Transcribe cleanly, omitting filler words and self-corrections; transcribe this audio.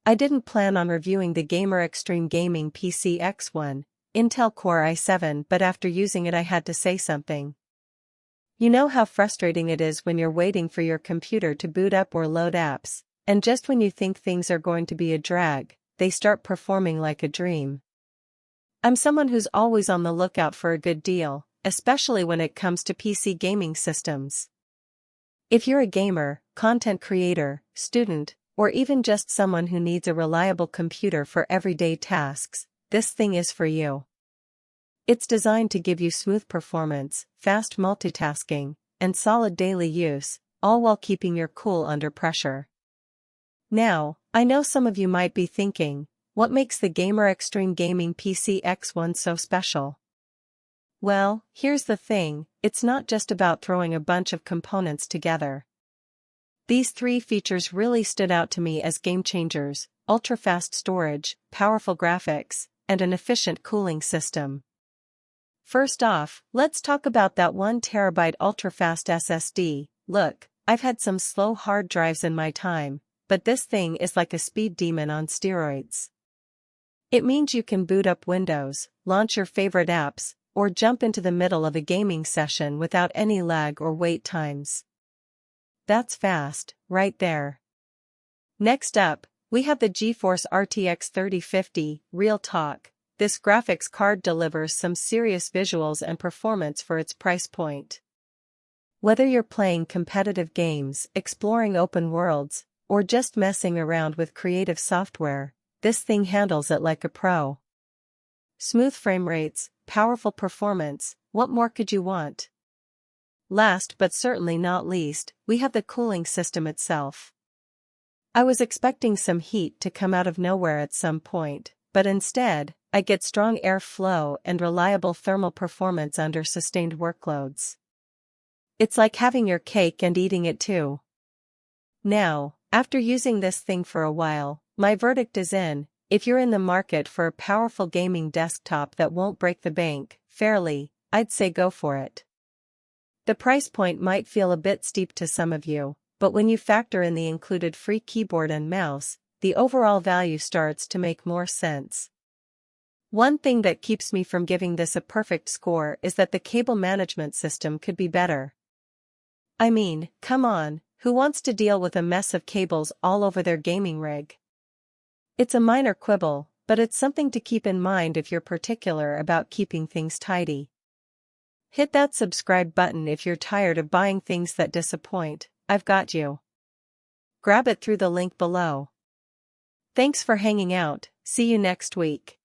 I didn't plan on reviewing the Xtreme Gaming PC X1, Intel Core i7, but after using it I had to say something. You know how frustrating it is when you're waiting for your computer to boot up or load apps, and just when you think things are going to be a drag, they start performing like a dream. I'm someone who's always on the lookout for a good deal, especially when it comes to PC gaming systems. If you're a gamer, content creator, student, or even just someone who needs a reliable computer for everyday tasks, this thing is for you. It's designed to give you smooth performance, fast multitasking, and solid daily use, all while keeping your cool under pressure. Now, I know some of you might be thinking, what makes the Xtreme Gaming PC X1 so special? Well, here's the thing, it's not just about throwing a bunch of components together. These three features really stood out to me as game changers: ultra-fast storage, powerful graphics, and an efficient cooling system. First off, let's talk about that 1TB ultra-fast SSD. Look, I've had some slow hard drives in my time, but this thing is like a speed demon on steroids. It means you can boot up Windows, launch your favorite apps, or jump into the middle of a gaming session without any lag or wait times. That's fast, right there. Next up, we have the GeForce RTX 3050, Real Talk. This graphics card delivers some serious visuals and performance for its price point. Whether you're playing competitive games, exploring open worlds, or just messing around with creative software, this thing handles it like a pro. Smooth frame rates, powerful performance, what more could you want? Last but certainly not least, we have the cooling system itself. I was expecting some heat to come out of nowhere at some point, but instead, I get strong airflow and reliable thermal performance under sustained workloads. It's like having your cake and eating it too. Now, after using this thing for a while, my verdict is in: if you're in the market for a powerful gaming desktop that won't break the bank, fairly, I'd say go for it. The price point might feel a bit steep to some of you, but when you factor in the included free keyboard and mouse, the overall value starts to make more sense. One thing that keeps me from giving this a perfect score is that the cable management system could be better. I mean, come on, who wants to deal with a mess of cables all over their gaming rig? It's a minor quibble, but it's something to keep in mind if you're particular about keeping things tidy. Hit that subscribe button if you're tired of buying things that disappoint. I've got you. Grab it through the link below. Thanks for hanging out, see you next week.